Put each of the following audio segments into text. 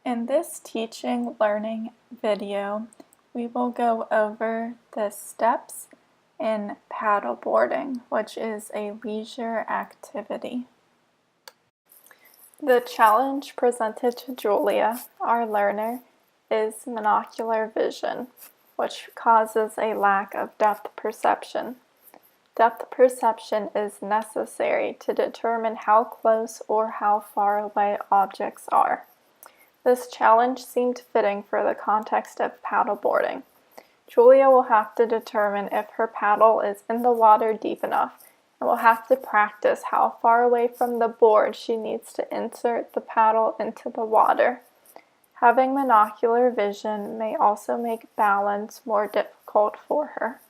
In this teaching learning video, we will go over the steps in paddleboarding, which is a leisure activity. The challenge presented to Julia, our learner, is monocular vision, which causes a lack of depth perception. Depth perception is necessary to determine how close or how far away objects are. This challenge seemed fitting for the context of paddleboarding. Julia will have to determine if her paddle is in the water deep enough, and will have to practice how far away from the board she needs to insert the paddle into the water. Having monocular vision may also make balance more difficult for her.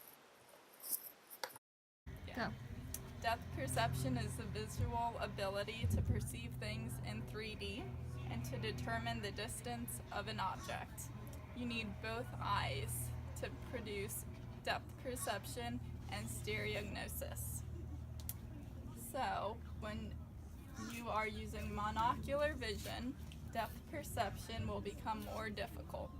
Depth perception is the visual ability to perceive things in 3D and to determine the distance of an object. You need both eyes to produce depth perception and stereognosis. So, when you are using monocular vision, depth perception will become more difficult.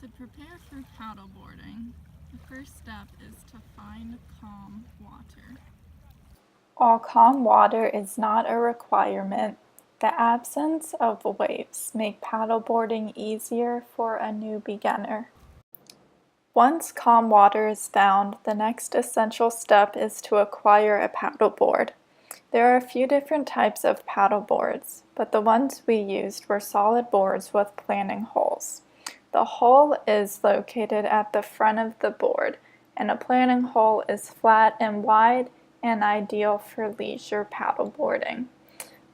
To prepare for paddleboarding, the first step is to find calm water. While calm water is not a requirement, the absence of waves make paddleboarding easier for a new beginner. Once calm water is found, the next essential step is to acquire a paddleboard. There are a few different types of paddleboards, but the ones we used were solid boards with planning holes. The hole is located at the front of the board, and a planning hole is flat and wide and ideal for leisure paddleboarding.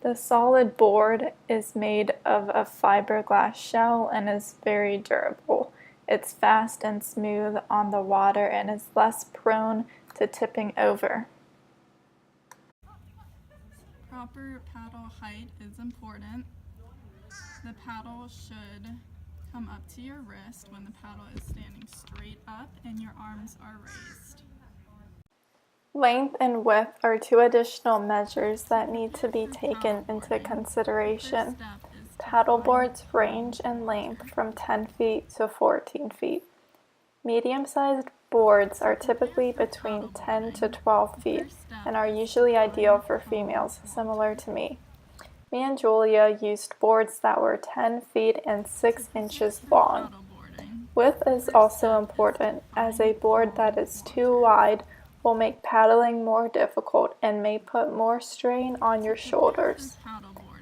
The solid board is made of a fiberglass shell and is very durable. It's fast and smooth on the water and is less prone to tipping over. Proper paddle height is important. The paddle should come up to your wrist when the paddle is standing straight up and your arms are raised. Length and width are two additional measures that need to be taken into consideration. Paddleboards range in length from 10 feet to 14 feet. Medium-sized boards are typically between 10 to 12 feet and are usually ideal for females, similar to me. Me and Julia used boards that were 10 feet and 6 inches long. Width is also important, as a board that is too wide will make paddling more difficult and may put more strain on your shoulders.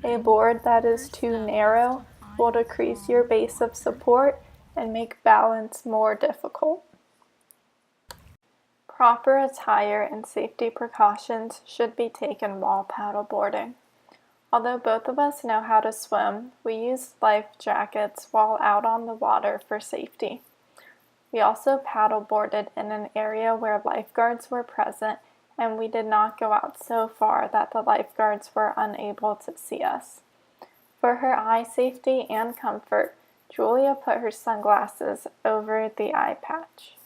A board that is too narrow will decrease your base of support and make balance more difficult. Proper attire and safety precautions should be taken while paddleboarding. Although both of us know how to swim, we use life jackets while out on the water for safety. We also paddleboarded in an area where lifeguards were present, and we did not go out so far that the lifeguards were unable to see us. For her eye safety and comfort, Julia put her sunglasses over the eye patch.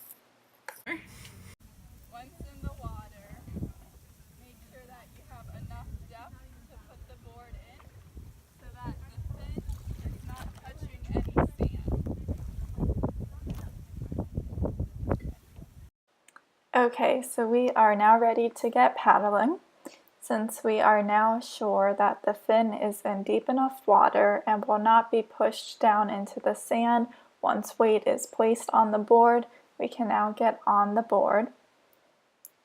Once in the water, make sure that you have enough depth to put the board in so that the fin is not touching any sand. Okay, so we are now ready to get paddling. Since we are now sure that the fin is in deep enough water and will not be pushed down into the sand once weight is placed on the board, we can now get on the board.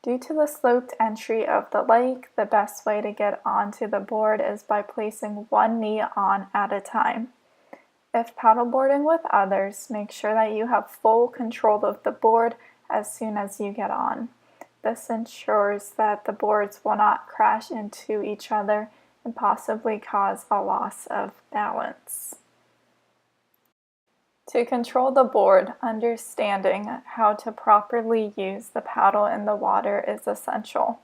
Due to the sloped entry of the lake, the best way to get onto the board is by placing one knee on at a time. If paddleboarding with others, make sure that you have full control of the board as soon as you get on. This ensures that the boards will not crash into each other and possibly cause a loss of balance. To control the board, understanding how to properly use the paddle in the water is essential.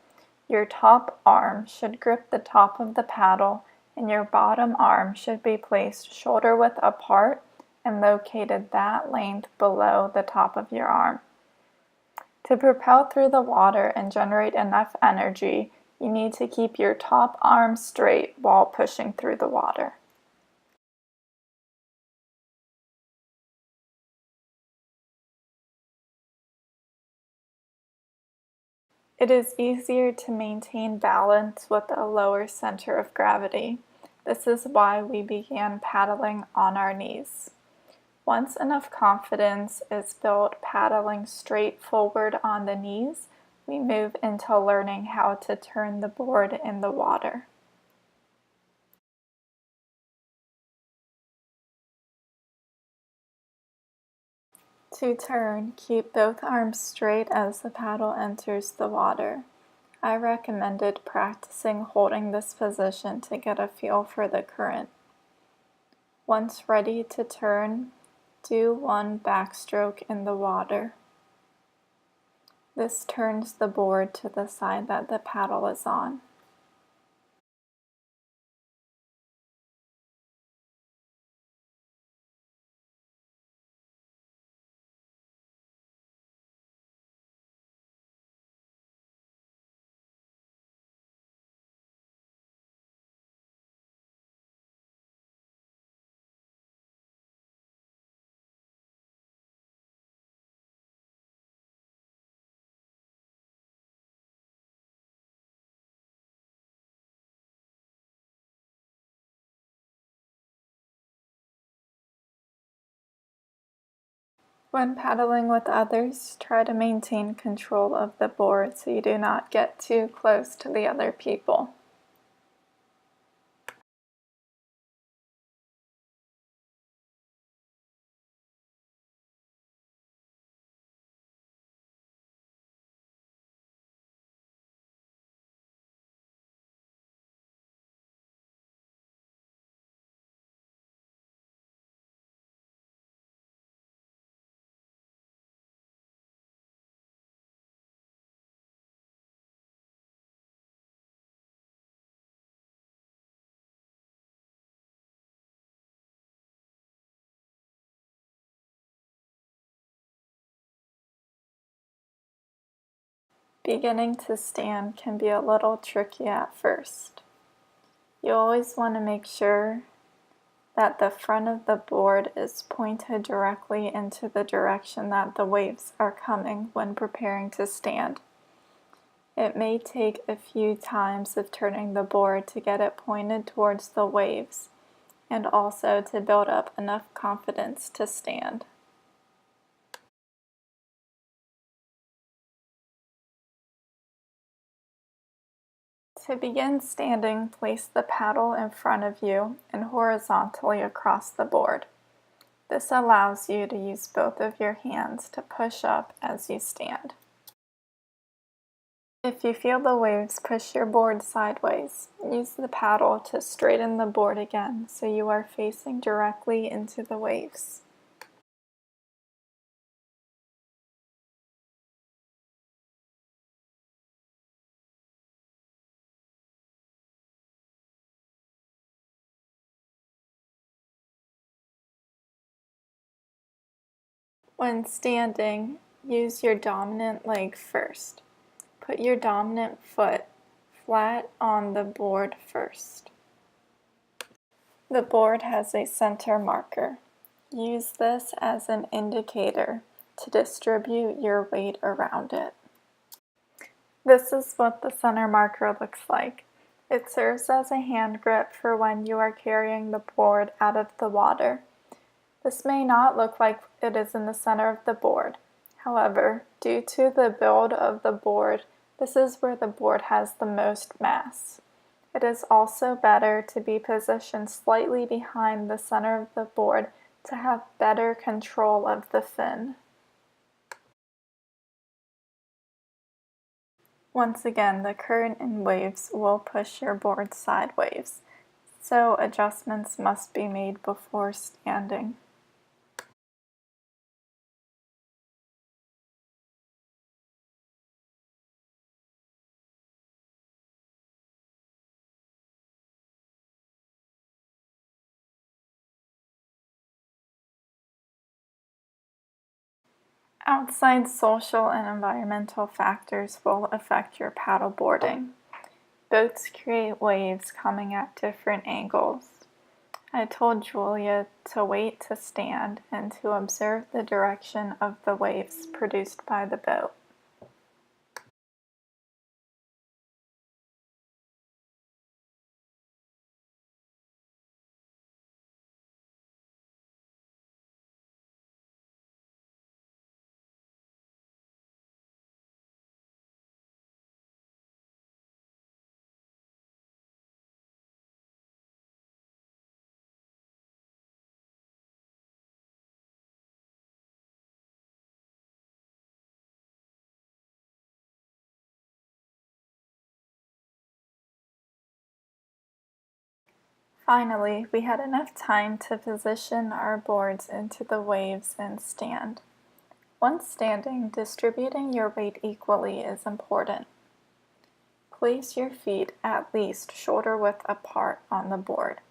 Your top arm should grip the top of the paddle, and your bottom arm should be placed shoulder width apart and located that length below the top of your arm. To propel through the water and generate enough energy, You need to keep your top arm straight while pushing through the water. It is easier to maintain balance with a lower center of gravity. This is why we began paddling on our knees. Once enough confidence is built paddling straight forward on the knees, we move into learning how to turn the board in the water. To turn, keep both arms straight as the paddle enters the water. I recommended practicing holding this position to get a feel for the current. Once ready to turn, do one backstroke in the water. This turns the board to the side that the paddle is on. When paddling with others, try to maintain control of the board so you do not get too close to the other people. Beginning to stand can be a little tricky at first. You always want to make sure that the front of the board is pointed directly into the direction that the waves are coming when preparing to stand. It may take a few times of turning the board to get it pointed towards the waves, and also to build up enough confidence to stand. To begin standing, place the paddle in front of you and horizontally across the board. This allows you to use both of your hands to push up as you stand. If you feel the waves push your board sideways, use the paddle to straighten the board again so you are facing directly into the waves. When standing, use your dominant leg first. Put your dominant foot flat on the board first. The board has a center marker. Use this as an indicator to distribute your weight around it. This is what the center marker looks like. It serves as a hand grip for when you are carrying the board out of the water. This may not look like it is in the center of the board. However, due to the build of the board, this is where the board has the most mass. It is also better to be positioned slightly behind the center of the board to have better control of the fin. Once again, the current and waves will push your board sideways, so adjustments must be made before standing. Outside social and environmental factors will affect your paddleboarding. Boats create waves coming at different angles. I told Julia to wait to stand and to observe the direction of the waves produced by the boat. Finally, we had enough time to position our boards into the waves and stand. Once standing, distributing your weight equally is important. Place your feet at least shoulder width apart on the board.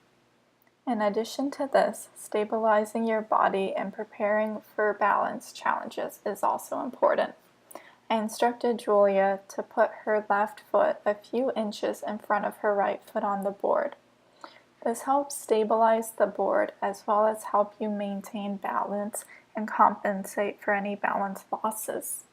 In addition to this, stabilizing your body and preparing for balance challenges is also important. I instructed Julia to put her left foot a few inches in front of her right foot on the board. This helps stabilize the board as well as help you maintain balance and compensate for any balance losses.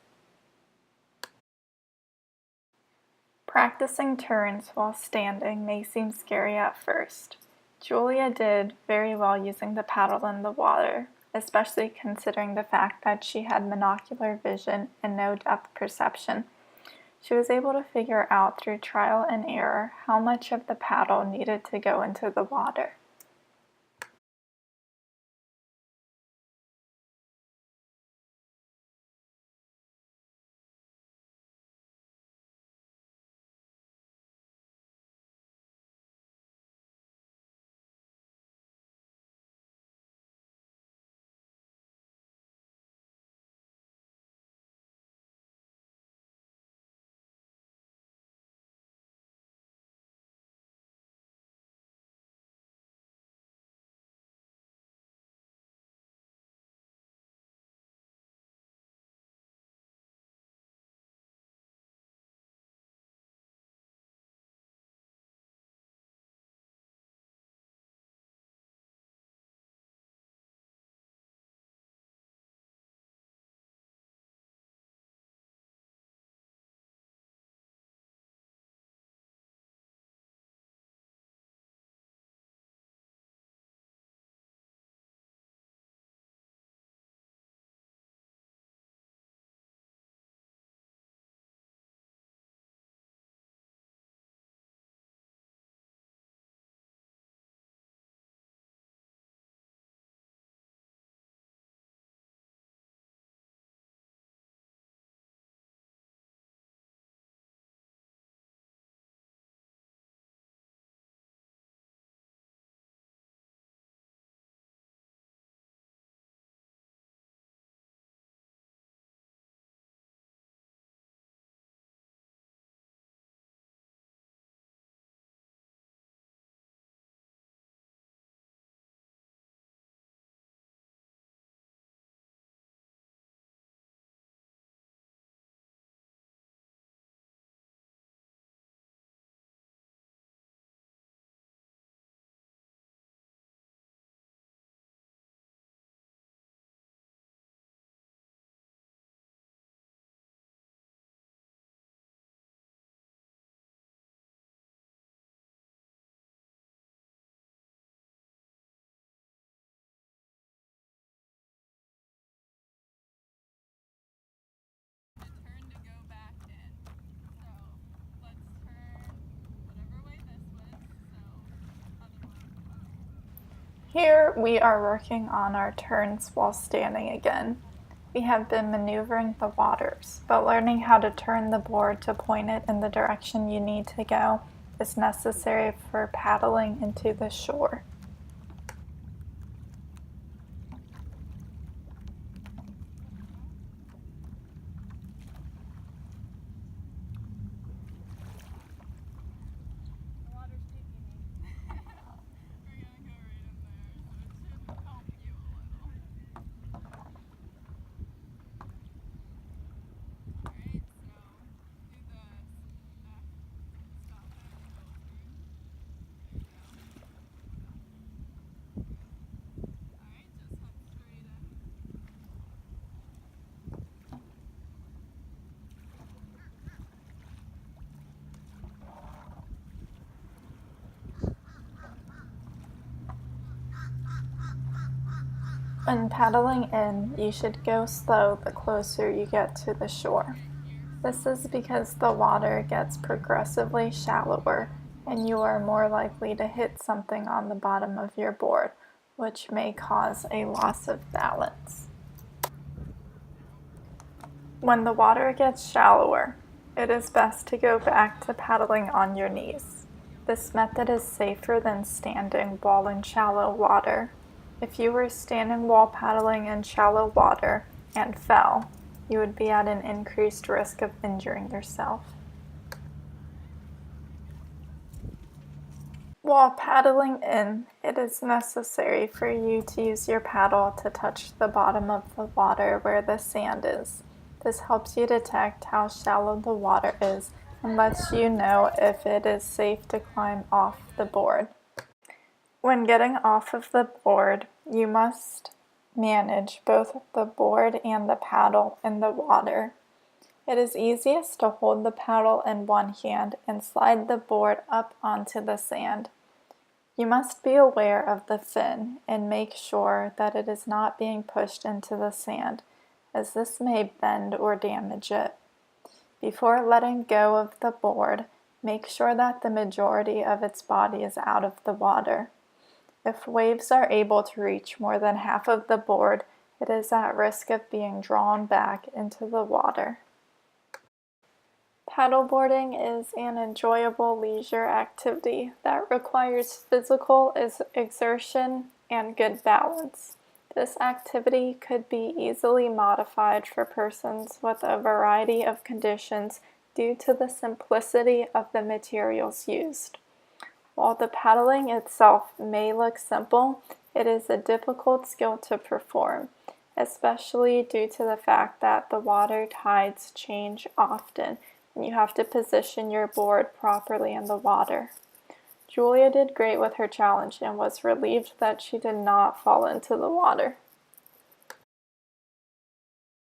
Practicing turns while standing may seem scary at first. Julia did very well using the paddle in the water, especially considering the fact that she had monocular vision and no depth perception. She was able to figure out through trial and error how much of the paddle needed to go into the water. Turn to go back in. So let's turn whatever way this was. So other one. Here we are working on our turns while standing again. We have been maneuvering the waters, but learning how to turn the board to point it in the direction you need to go is necessary for paddling into the shore. The water's taking me. We're gonna go right in there, so it should help you a little. Alright, so do the stop it. When paddling in, you should go slow the closer you get to the shore. This is because the water gets progressively shallower and you are more likely to hit something on the bottom of your board, which may cause a loss of balance. When the water gets shallower, it is best to go back to paddling on your knees. This method is safer than standing while in shallow water. If you were standing while paddling in shallow water and fell, you would be at an increased risk of injuring yourself. While paddling in, it is necessary for you to use your paddle to touch the bottom of the water where the sand is. This helps you detect how shallow the water is and lets you know if it is safe to climb off the board. When getting off of the board, you must manage both the board and the paddle in the water. It is easiest to hold the paddle in one hand and slide the board up onto the sand. You must be aware of the fin and make sure that it is not being pushed into the sand, as this may bend or damage it. Before letting go of the board, make sure that the majority of its body is out of the water. If waves are able to reach more than half of the board, it is at risk of being drawn back into the water. Paddleboarding is an enjoyable leisure activity that requires physical exertion and good balance. This activity could be easily modified for persons with a variety of conditions due to the simplicity of the materials used. While the paddling itself may look simple, it is a difficult skill to perform, especially due to the fact that the water tides change often and you have to position your board properly in the water. Julia did great with her challenge and was relieved that she did not fall into the water.